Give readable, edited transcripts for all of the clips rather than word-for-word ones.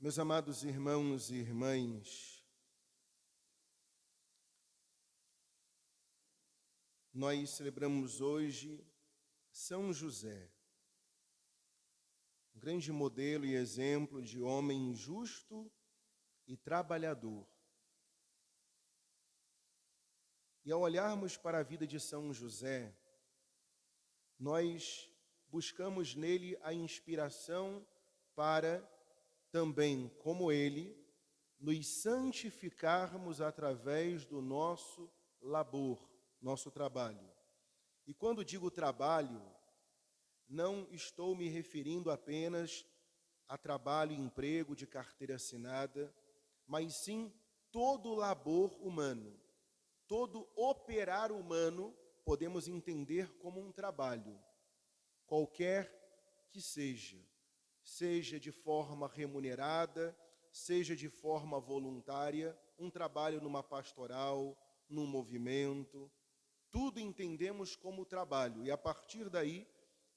Meus amados irmãos e irmãs, nós celebramos hoje São José, um grande modelo e exemplo de homem justo e trabalhador. E ao olharmos para a vida de São José, nós buscamos nele a inspiração para também, como ele, nos santificarmos através do nosso labor, nosso trabalho. E quando digo trabalho, não estou me referindo apenas a trabalho e emprego de carteira assinada, mas sim todo labor humano, todo operar humano podemos entender como um trabalho, qualquer que seja de forma remunerada, seja de forma voluntária, um trabalho numa pastoral, num movimento, tudo entendemos como trabalho. E a partir daí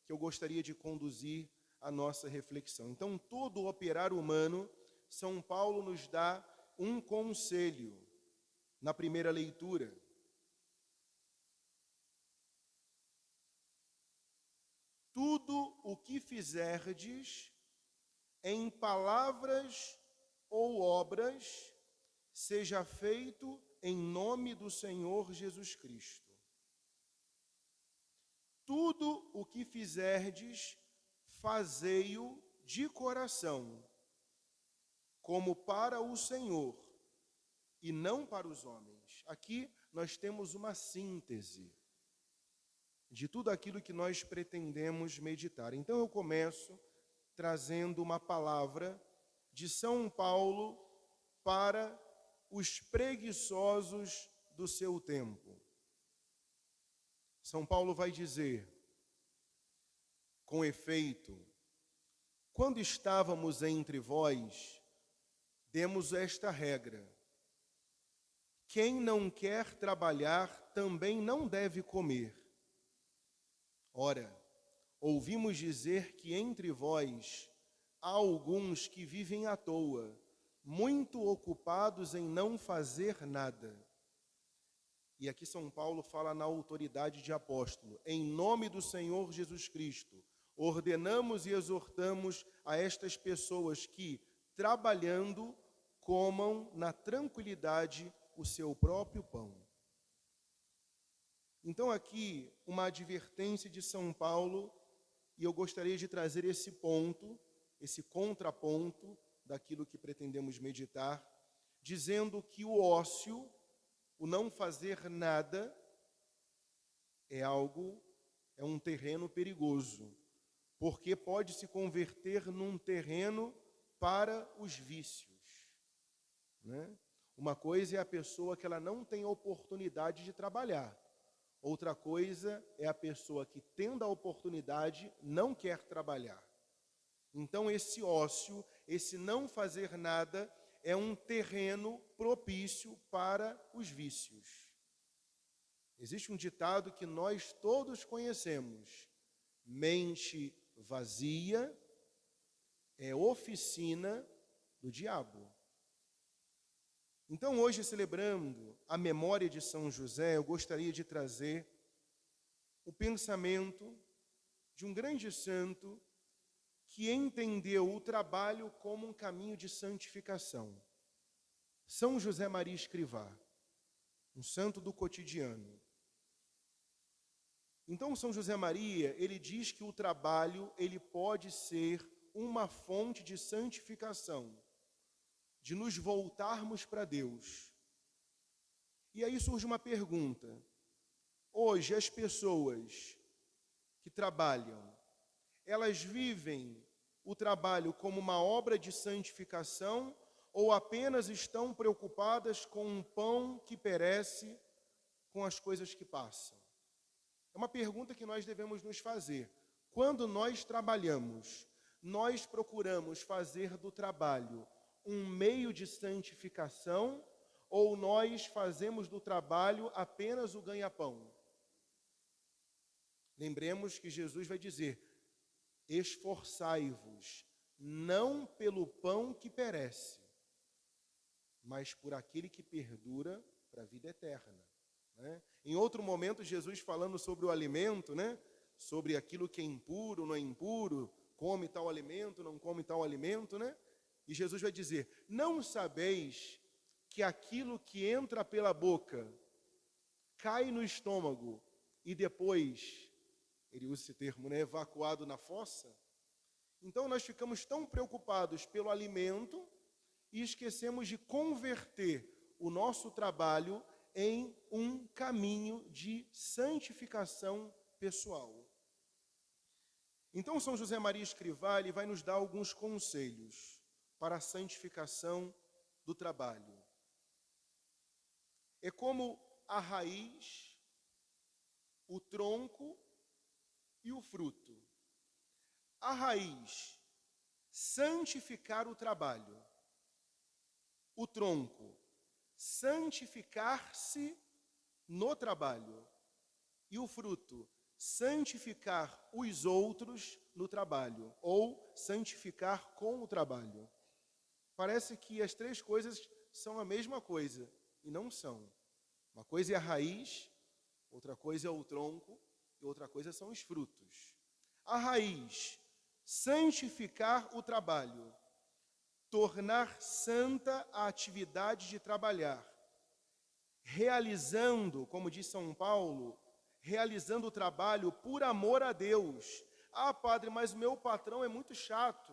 que eu gostaria de conduzir a nossa reflexão. Então, todo operar humano, São Paulo nos dá um conselho na primeira leitura. Tudo o que fizerdes, em palavras ou obras, seja feito em nome do Senhor Jesus Cristo. Tudo o que fizerdes, fazei-o de coração, como para o Senhor, e não para os homens. Aqui nós temos uma síntese de tudo aquilo que nós pretendemos meditar. Então eu começo trazendo uma palavra de São Paulo para os preguiçosos do seu tempo. São Paulo vai dizer, com efeito, quando estávamos entre vós, demos esta regra: quem não quer trabalhar também não deve comer. Ora, ouvimos dizer que entre vós há alguns que vivem à toa, muito ocupados em não fazer nada. E aqui São Paulo fala na autoridade de apóstolo. Em nome do Senhor Jesus Cristo, ordenamos e exortamos a estas pessoas que, trabalhando, comam na tranquilidade o seu próprio pão. Então aqui uma advertência de São Paulo, e eu gostaria de trazer esse ponto, esse contraponto daquilo que pretendemos meditar, dizendo que o ócio, o não fazer nada, é um terreno perigoso, porque pode se converter num terreno para os vícios, né? Uma coisa é a pessoa que ela não tem oportunidade de trabalhar. Outra coisa é a pessoa que, tendo a oportunidade, não quer trabalhar. Então, esse ócio, esse não fazer nada, é um terreno propício para os vícios. Existe um ditado que nós todos conhecemos: mente vazia é oficina do diabo. Então, hoje, celebrando a memória de São José, eu gostaria de trazer o pensamento de um grande santo que entendeu o trabalho como um caminho de santificação. São José Maria Escrivá, um santo do cotidiano. Então, São José Maria, ele diz que o trabalho, ele pode ser uma fonte de santificação, de nos voltarmos para Deus. E aí surge uma pergunta. Hoje, as pessoas que trabalham, elas vivem o trabalho como uma obra de santificação ou apenas estão preocupadas com um pão que perece, com as coisas que passam? É uma pergunta que nós devemos nos fazer. Quando nós trabalhamos, nós procuramos fazer do trabalho um meio de santificação ou nós fazemos do trabalho apenas o ganha-pão? Lembremos que Jesus vai dizer: esforçai-vos não pelo pão que perece, mas por aquele que perdura para a vida eterna. Né? Em outro momento, Jesus falando sobre o alimento, né? Sobre aquilo que é impuro, não é impuro, come tal alimento, não come tal alimento, né? E Jesus vai dizer: não sabeis que aquilo que entra pela boca cai no estômago e depois, ele usa esse termo, né? Evacuado na fossa? Então nós ficamos tão preocupados pelo alimento e esquecemos de converter o nosso trabalho em um caminho de santificação pessoal. Então São José Maria Escrivá, ele vai nos dar alguns conselhos para a santificação do trabalho. É como a raiz, o tronco e o fruto. A raiz, santificar o trabalho. O tronco, santificar-se no trabalho. E o fruto, santificar os outros no trabalho, ou santificar com o trabalho. Parece que as três coisas são a mesma coisa, e não são. Uma coisa é a raiz, outra coisa é o tronco, e outra coisa são os frutos. A raiz, santificar o trabalho, tornar santa a atividade de trabalhar, realizando, como diz São Paulo, realizando o trabalho por amor a Deus. Ah, padre, mas o meu patrão é muito chato,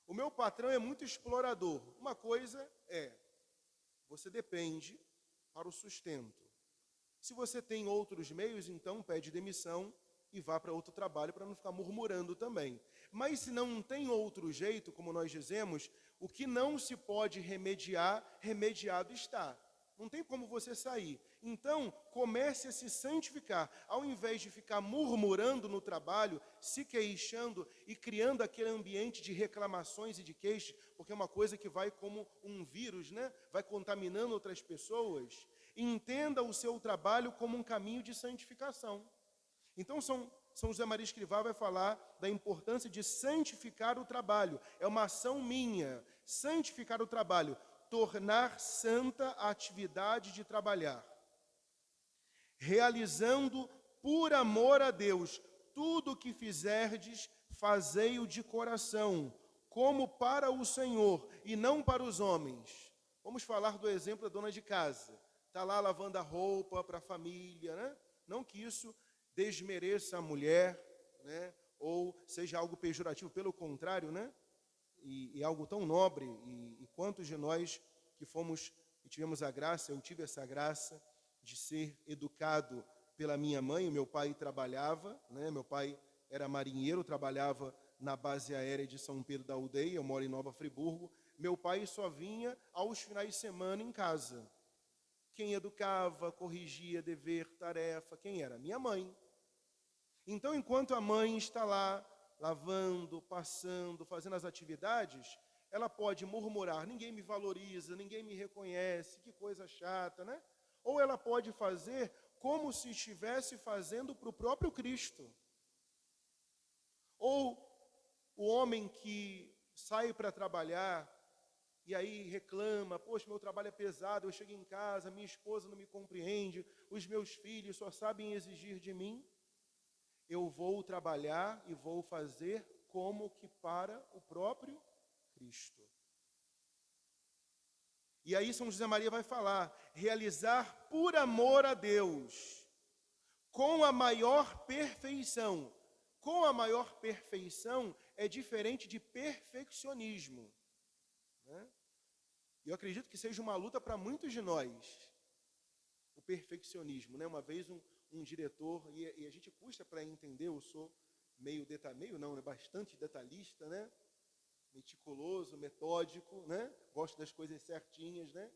o meu patrão é muito explorador. Uma coisa é, você depende para o sustento. Se você tem outros meios, então pede demissão e vá para outro trabalho para não ficar murmurando também. Mas se não tem outro jeito, como nós dizemos, o que não se pode remediar, remediado está. Não tem como você sair. Então, comece a se santificar. Ao invés de ficar murmurando no trabalho, se queixando e criando aquele ambiente de reclamações e de queixas, porque é uma coisa que vai como um vírus, né? Vai contaminando outras pessoas. Entenda o seu trabalho como um caminho de santificação. Então, São José Maria Escrivá vai falar da importância de santificar o trabalho. É uma ação minha. Santificar o trabalho. Tornar santa a atividade de trabalhar. Realizando por amor a Deus. Tudo o que fizerdes, fazei-o de coração, como para o Senhor e não para os homens. Vamos falar do exemplo da dona de casa. Está lá lavando a roupa para a família, né? Não que isso desmereça a mulher, né? Ou seja algo pejorativo, pelo contrário, né? E algo tão nobre, e quantos de nós que fomos e tivemos a graça, eu tive essa graça de ser educado pela minha mãe. Meu pai trabalhava, né? Meu pai era marinheiro, trabalhava na base aérea de São Pedro da Aldeia, eu moro em Nova Friburgo. Meu pai só vinha aos finais de semana em casa. Quem educava, corrigia dever, tarefa, quem era? Minha mãe. Então, enquanto a mãe está lá, lavando, passando, fazendo as atividades, ela pode murmurar: ninguém me valoriza, ninguém me reconhece, que coisa chata, né? Ou ela pode fazer como se estivesse fazendo para o próprio Cristo. Ou o homem que sai para trabalhar e aí reclama: poxa, meu trabalho é pesado, eu chego em casa, minha esposa não me compreende, os meus filhos só sabem exigir de mim. Eu vou trabalhar e vou fazer como que para o próprio Cristo. E aí São José Maria vai falar: realizar por amor a Deus, com a maior perfeição. Com a maior perfeição é diferente de perfeccionismo, né? Eu acredito que seja uma luta para muitos de nós, o perfeccionismo, né? Uma vez um diretor, e a gente custa para entender, eu sou bastante detalhista, né? Meticuloso, metódico, né? Gosto das coisas certinhas, né?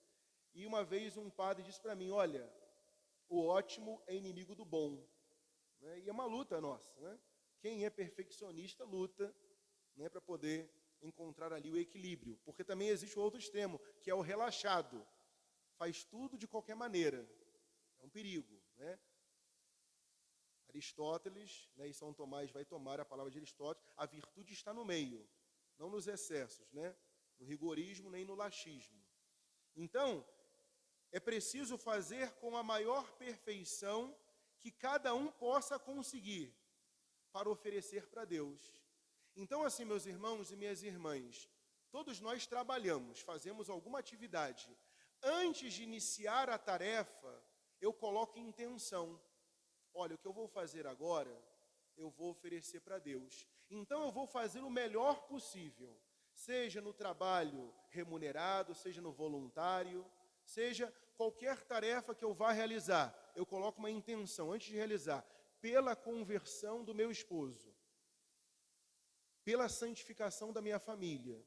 E uma vez um padre disse para mim: olha, o ótimo é inimigo do bom, né? E é uma luta nossa, né? Quem é perfeccionista luta, né, para poder encontrar ali o equilíbrio, porque também existe o outro extremo, que é o relaxado, faz tudo de qualquer maneira, é um perigo, né? Aristóteles, né, e São Tomás vai tomar a palavra de Aristóteles: a virtude está no meio. não nos excessos, né? No rigorismo nem no laxismo. Então, é preciso fazer com a maior perfeição que cada um possa conseguir para oferecer para Deus. Então, assim, meus irmãos e minhas irmãs, todos nós trabalhamos, fazemos alguma atividade. Antes de iniciar a tarefa, eu coloco intenção. Olha, o que eu vou fazer agora, eu vou oferecer para Deus. Então, eu vou fazer o melhor possível, seja no trabalho remunerado, seja no voluntário, seja qualquer tarefa que eu vá realizar. Eu coloco uma intenção antes de realizar, pela conversão do meu esposo, pela santificação da minha família,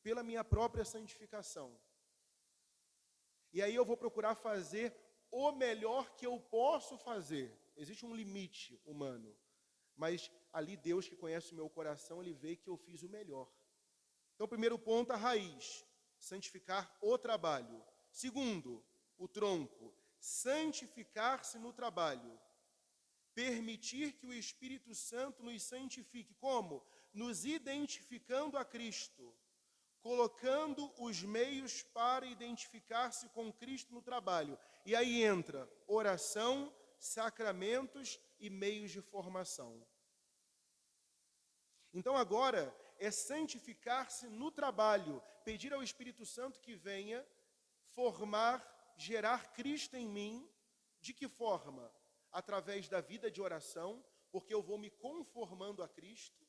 pela minha própria santificação. E aí eu vou procurar fazer o melhor que eu posso fazer. Existe um limite humano, mas ali Deus, que conhece o meu coração, Ele vê que eu fiz o melhor. Então, primeiro ponto, a raiz, santificar o trabalho. Segundo, o tronco, santificar-se no trabalho. Permitir que o Espírito Santo nos santifique. Como? Nos identificando a Cristo, colocando os meios para identificar-se com Cristo no trabalho. E aí entra oração, sacramentos e meios de formação. Então agora é santificar-se no trabalho, pedir ao Espírito Santo que venha formar, gerar Cristo em mim. De que forma? Através da vida de oração, porque eu vou me conformando a Cristo.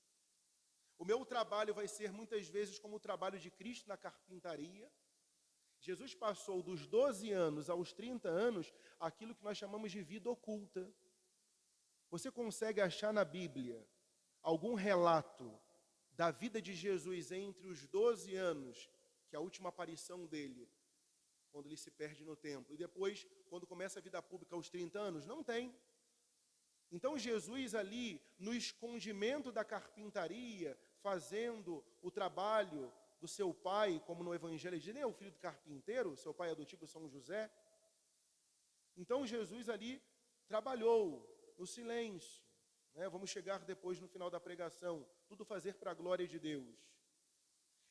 O meu trabalho vai ser muitas vezes como o trabalho de Cristo na carpintaria. Jesus passou dos 12 anos aos 30 anos aquilo que nós chamamos de vida oculta. Você consegue achar na Bíblia algum relato da vida de Jesus entre os 12 anos, que é a última aparição dele, quando ele se perde no templo, e depois, quando começa a vida pública aos 30 anos? Não tem. Então Jesus ali, no escondimento da carpintaria, fazendo o trabalho do seu pai, como no Evangelho diz, nem é o filho do carpinteiro, seu pai adotivo São José. Então Jesus ali trabalhou no silêncio, né? Vamos chegar depois no final da pregação, tudo fazer para a glória de Deus.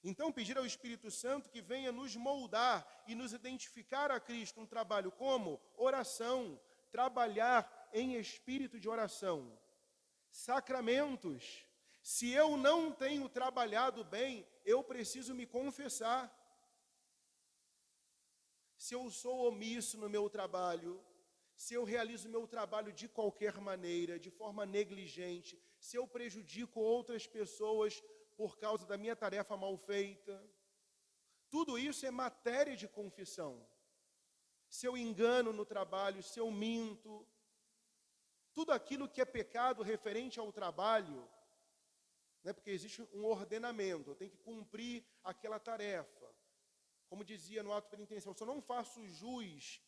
Então pedir ao Espírito Santo que venha nos moldar e nos identificar a Cristo, um trabalho como oração, trabalhar em espírito de oração. Sacramentos. Se eu não tenho trabalhado bem, eu preciso me confessar. Se eu sou omisso no meu trabalho, se eu realizo o meu trabalho de qualquer maneira, de forma negligente, se eu prejudico outras pessoas por causa da minha tarefa mal feita, tudo isso é matéria de confissão. Se eu engano no trabalho, se eu minto, tudo aquilo que é pecado referente ao trabalho, né, porque existe um ordenamento, eu tenho que cumprir aquela tarefa. Como dizia no ato penitencial, se eu não faço jus,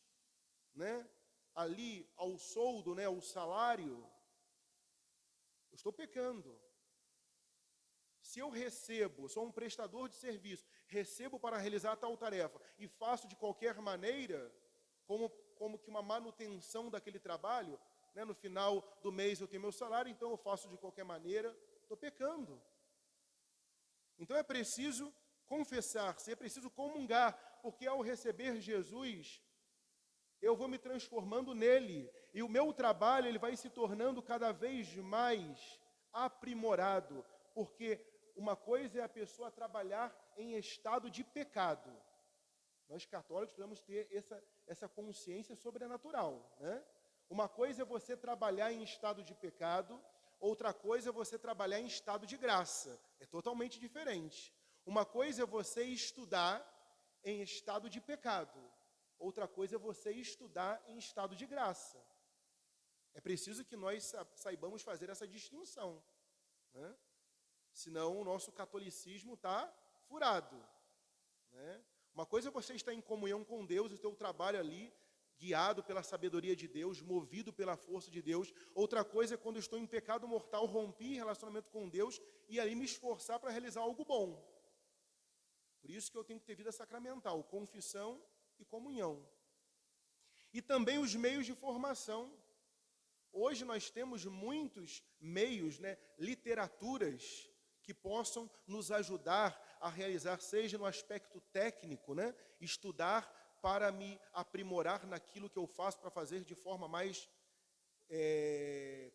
né, ali ao soldo, né, ao salário, eu estou pecando. Se eu recebo, sou um prestador de serviço, recebo para realizar tal tarefa e faço de qualquer maneira, como que uma manutenção daquele trabalho, né, no final do mês eu tenho meu salário, então eu faço de qualquer maneira, estou pecando. Então é preciso confessar-se, é preciso comungar, porque ao receber Jesus, eu vou me transformando nele, e o meu trabalho ele vai se tornando cada vez mais aprimorado, porque uma coisa é a pessoa trabalhar em estado de pecado. Nós católicos precisamos ter essa consciência sobrenatural, né? Uma coisa é você trabalhar em estado de pecado, outra coisa é você trabalhar em estado de graça. É totalmente diferente. Uma coisa é você estudar em estado de pecado, outra coisa é você estudar em estado de graça. É preciso que nós saibamos fazer essa distinção, né? Senão o nosso catolicismo está furado, né? Uma coisa é você estar em comunhão com Deus, o teu trabalho ali, guiado pela sabedoria de Deus, movido pela força de Deus. Outra coisa é quando eu estou em pecado mortal, rompi relacionamento com Deus e ali me esforçar para realizar algo bom. Por isso que eu tenho que ter vida sacramental, confissão e comunhão. E também os meios de formação. Hoje nós temos muitos meios, né, literaturas, que possam nos ajudar a realizar, seja no aspecto técnico, né? Estudar para me aprimorar naquilo que eu faço, para fazer de forma mais,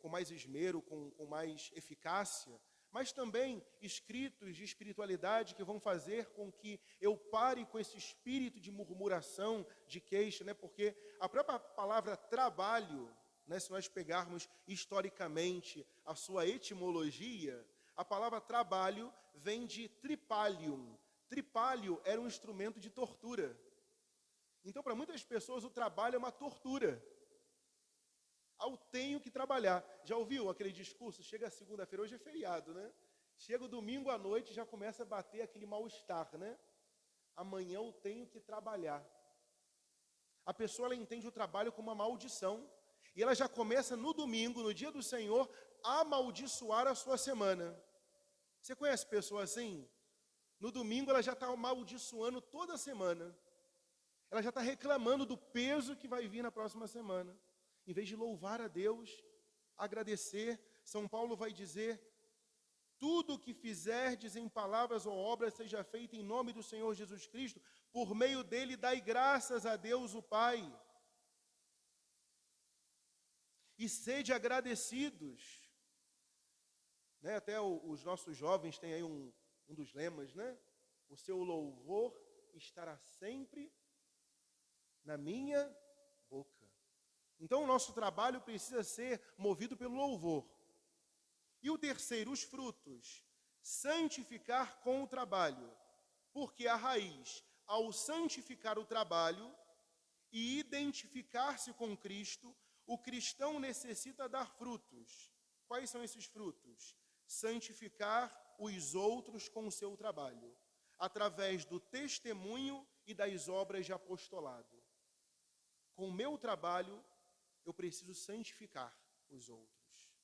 com mais esmero, com mais eficácia, mas também escritos de espiritualidade que vão fazer com que eu pare com esse espírito de murmuração, de queixa, né? Porque a própria palavra trabalho, né, se nós pegarmos historicamente a sua etimologia, a palavra trabalho vem de tripalium. Tripalio era um instrumento de tortura. Então, para muitas pessoas, o trabalho é uma tortura. Eu tenho que trabalhar. Já ouviu aquele discurso? Chega a segunda-feira, hoje é feriado, né? Chega o domingo à noite, já começa a bater aquele mal-estar, né? Amanhã eu tenho que trabalhar. A pessoa, ela entende o trabalho como uma maldição. E ela já começa no domingo, no dia do Senhor, a amaldiçoar a sua semana. Você conhece pessoas assim? No domingo ela já está amaldiçoando toda a semana. Ela já está reclamando do peso que vai vir na próxima semana. Em vez de louvar a Deus, agradecer, São Paulo vai dizer: tudo o que fizerdes em palavras ou obras seja feito em nome do Senhor Jesus Cristo, por meio dele dai graças a Deus o Pai. E sede agradecidos. Né? Até os nossos jovens têm aí um dos lemas, né? O seu louvor estará sempre na minha boca. Então o nosso trabalho precisa ser movido pelo louvor. E o terceiro, os frutos. Santificar com o trabalho. Porque a raiz, ao santificar o trabalho e identificar-se com Cristo, o cristão necessita dar frutos. Quais são esses frutos? Santificar os outros com o seu trabalho, através do testemunho e das obras de apostolado. Com o meu trabalho, eu preciso santificar os outros.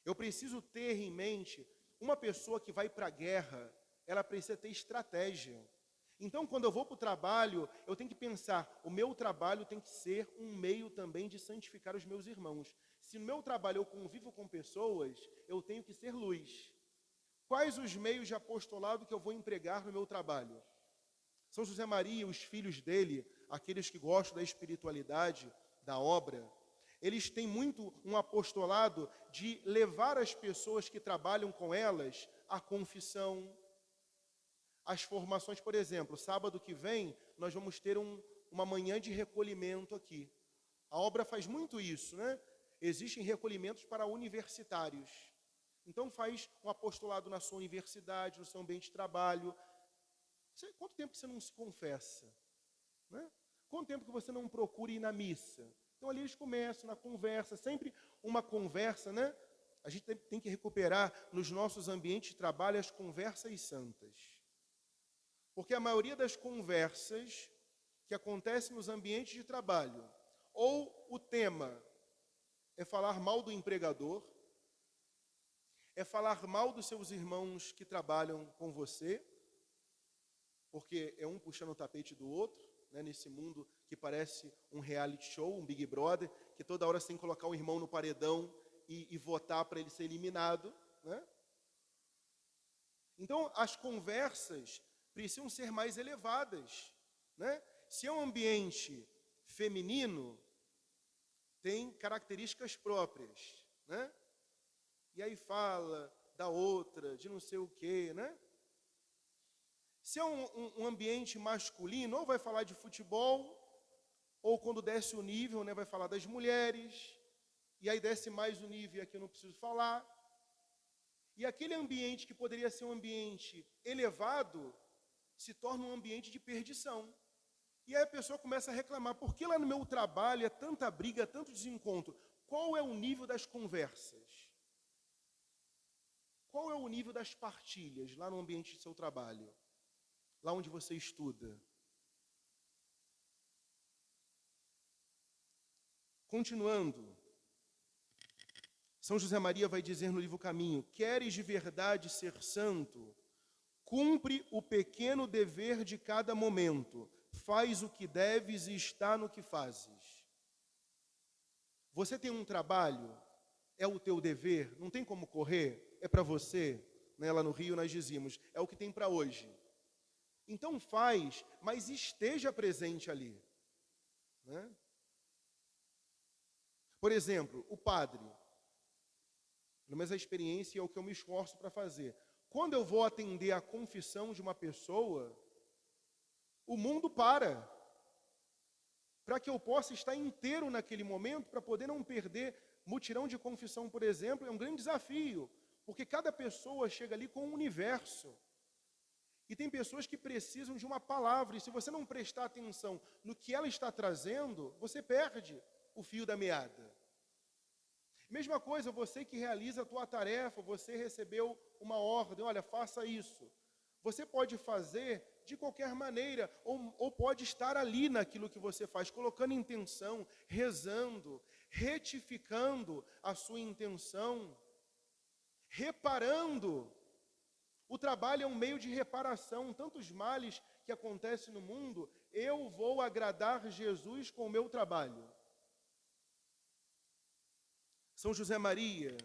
Eu preciso ter em mente, uma pessoa que vai para a guerra, ela precisa ter estratégia. Então, quando eu vou para o trabalho, eu tenho que pensar, o meu trabalho tem que ser um meio também de santificar os meus irmãos. Se no meu trabalho eu convivo com pessoas, eu tenho que ser luz. Quais os meios de apostolado que eu vou empregar no meu trabalho? São José Maria, os filhos dele, aqueles que gostam da espiritualidade, da obra, eles têm muito um apostolado de levar as pessoas que trabalham com elas à confissão, as formações. Por exemplo, sábado que vem, nós vamos ter uma manhã de recolhimento aqui. A obra faz muito isso, né? Existem recolhimentos para universitários. Então faz um apostolado na sua universidade, no seu ambiente de trabalho. Quanto tempo você não se confessa? Né? Quanto tempo que você não procura ir na missa? Então ali eles começam na conversa, sempre uma conversa, né? A gente tem que recuperar nos nossos ambientes de trabalho as conversas santas. Porque a maioria das conversas que acontecem nos ambientes de trabalho, ou o tema é falar mal do empregador, é falar mal dos seus irmãos que trabalham com você, porque é um puxando o tapete do outro, né, nesse mundo que parece um reality show, um Big Brother, que toda hora você tem que colocar um irmão no paredão e votar para ele ser eliminado. Né? Então, as conversas precisam ser mais elevadas. Né? Se é um ambiente feminino, tem características próprias. Né? E aí fala da outra, de não sei o quê, né? Se é um ambiente masculino, ou vai falar de futebol, ou quando desce o nível, né, vai falar das mulheres, e aí desce mais o nível, e aqui eu não preciso falar. E aquele ambiente que poderia ser um ambiente elevado, se torna um ambiente de perdição. E aí a pessoa começa a reclamar, por que lá no meu trabalho é tanta briga, tanto desencontro? Qual é o nível das conversas? Qual é o nível das partilhas lá no ambiente do seu trabalho? Lá onde você estuda? Continuando, São José Maria vai dizer no livro Caminho: queres de verdade ser santo? Cumpre o pequeno dever de cada momento, faz o que deves e está no que fazes. Você tem um trabalho, é o teu dever, não tem como correr, é para você. né, lá no Rio nós dizíamos, é o que tem para hoje. Então faz, mas esteja presente ali, né? Por exemplo, o padre, pelo menos a experiência é o que eu me esforço para fazer. Quando eu vou atender a confissão de uma pessoa, o mundo para que eu possa estar inteiro naquele momento, para poder não perder mutirão de confissão, por exemplo, é um grande desafio, porque cada pessoa chega ali com um universo. E tem pessoas que precisam de uma palavra, e se você não prestar atenção no que ela está trazendo, você perde o fio da meada. Mesma coisa, você que realiza a tua tarefa, você recebeu uma ordem, olha, faça isso. Você pode fazer de qualquer maneira, ou pode estar ali naquilo que você faz, colocando intenção, rezando, retificando a sua intenção, reparando. O trabalho é um meio de reparação, tantos males que acontecem no mundo, eu vou agradar Jesus com o meu trabalho. São José Maria,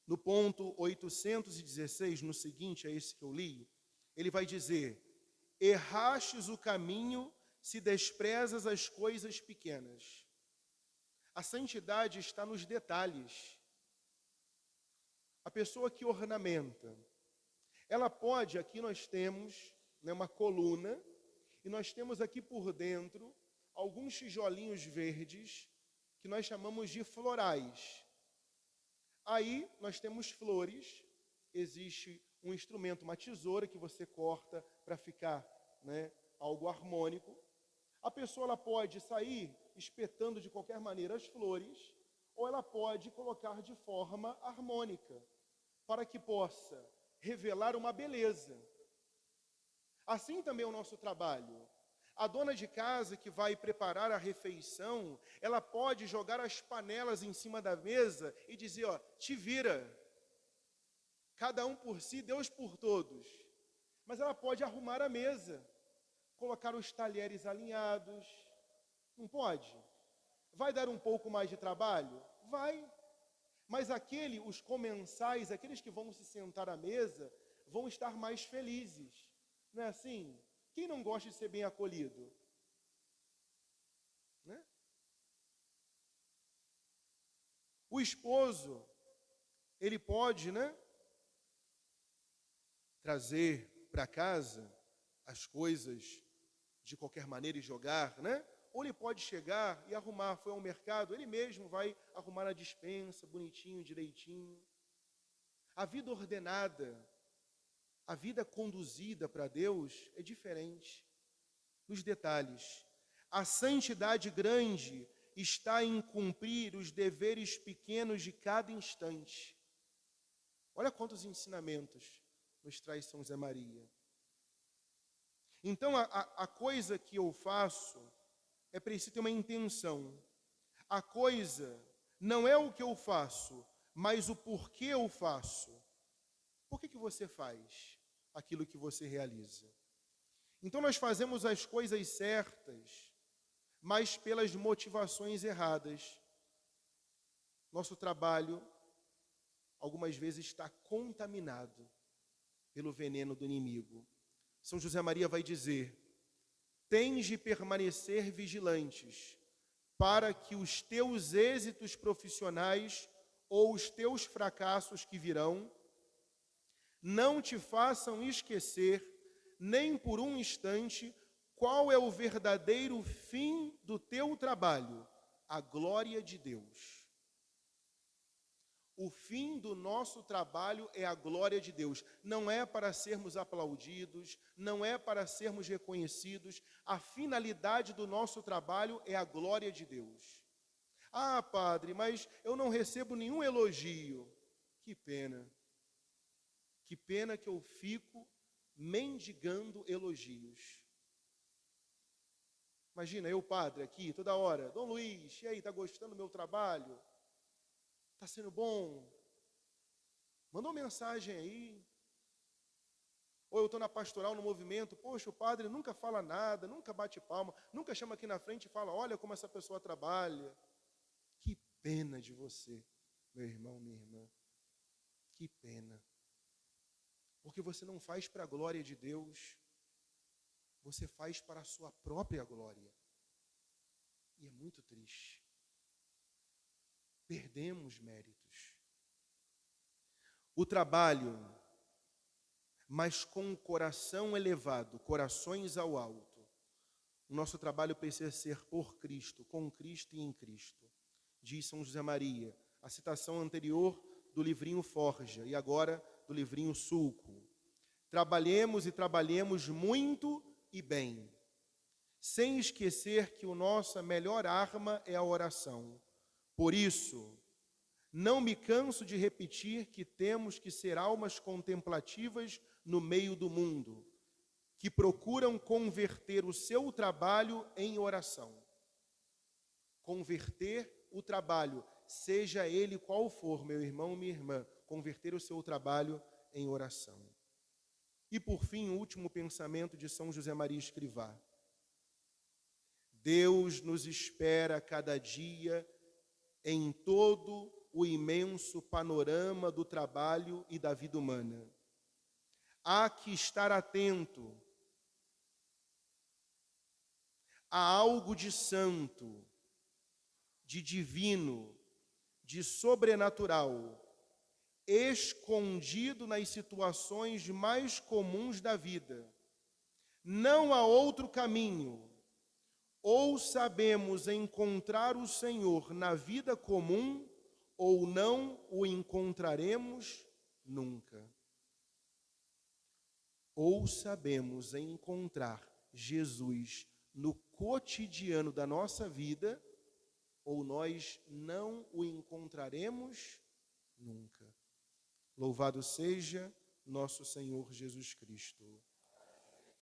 no ponto 816, no seguinte, é esse que eu li, ele vai dizer, errastes o caminho se desprezas as coisas pequenas. A santidade está nos detalhes. A pessoa que ornamenta, ela pode, aqui nós temos, né, uma coluna, e nós temos aqui por dentro alguns tijolinhos verdes, que nós chamamos de florais. Aí nós temos flores, existe um instrumento, uma tesoura que você corta para ficar, né, algo harmônico. A pessoa ela pode sair espetando de qualquer maneira as flores, ou ela pode colocar de forma harmônica, para que possa revelar uma beleza. Assim também é o nosso trabalho. A dona de casa que vai preparar a refeição, ela pode jogar as panelas em cima da mesa e dizer, ó, te vira. Cada um por si, Deus por todos. Mas ela pode arrumar a mesa, colocar os talheres alinhados. Não pode? Vai dar um pouco mais de trabalho? Vai. Mas os comensais, aqueles que vão se sentar à mesa, vão estar mais felizes. Não é assim? Quem não gosta de ser bem acolhido? Né? O esposo, ele pode, né, trazer para casa as coisas de qualquer maneira e jogar, né? Ou ele pode chegar e arrumar, foi ao mercado, ele mesmo vai arrumar a despensa, bonitinho, direitinho. A vida ordenada, a vida conduzida para Deus é diferente. Nos detalhes, a santidade grande está em cumprir os deveres pequenos de cada instante. Olha quantos ensinamentos nos traz São José Maria. Então, a coisa que eu faço é preciso ter uma intenção. A coisa não é o que eu faço, mas o porquê eu faço. Por que você faz aquilo que você realiza? Então nós fazemos as coisas certas, mas pelas motivações erradas. Nosso trabalho, algumas vezes, está contaminado pelo veneno do inimigo. São José Maria vai dizer, tens de permanecer vigilantes, para que os teus êxitos profissionais ou os teus fracassos que virão, não te façam esquecer, nem por um instante, qual é o verdadeiro fim do teu trabalho, a glória de Deus. O fim do nosso trabalho é a glória de Deus. Não é para sermos aplaudidos, não é para sermos reconhecidos. A finalidade do nosso trabalho é a glória de Deus. Ah, padre, mas eu não recebo nenhum elogio. Que pena. Que pena que eu fico mendigando elogios. Imagina, eu, padre, aqui, toda hora. Dom Luiz, e aí, está gostando do meu trabalho? Está sendo bom? Manda uma mensagem aí. Ou eu estou na pastoral, no movimento, poxa, o padre nunca fala nada, nunca bate palma, nunca chama aqui na frente e fala, olha como essa pessoa trabalha. Que pena de você, meu irmão, minha irmã. Que pena. Porque você não faz para a glória de Deus, você faz para a sua própria glória. E é muito triste. Perdemos méritos. O trabalho, mas com o coração elevado, corações ao alto. O nosso trabalho precisa ser por Cristo, com Cristo e em Cristo. Diz São José Maria, a citação anterior do livrinho Forja e agora do livrinho Sulco. Trabalhemos e trabalhemos muito e bem, sem esquecer que a nossa melhor arma é a oração. Por isso, não me canso de repetir que temos que ser almas contemplativas no meio do mundo, que procuram converter o seu trabalho em oração. Converter o trabalho, seja ele qual for, meu irmão, minha irmã, converter o seu trabalho em oração. E por fim, o último pensamento de São José Maria Escrivá. Deus nos espera cada dia em todo o imenso panorama do trabalho e da vida humana. Há que estar atento a algo de santo, de divino, de sobrenatural, escondido nas situações mais comuns da vida. Não há outro caminho. Ou sabemos encontrar o Senhor na vida comum, ou não o encontraremos nunca. Ou sabemos encontrar Jesus no cotidiano da nossa vida, ou nós não o encontraremos nunca. Louvado seja nosso Senhor Jesus Cristo.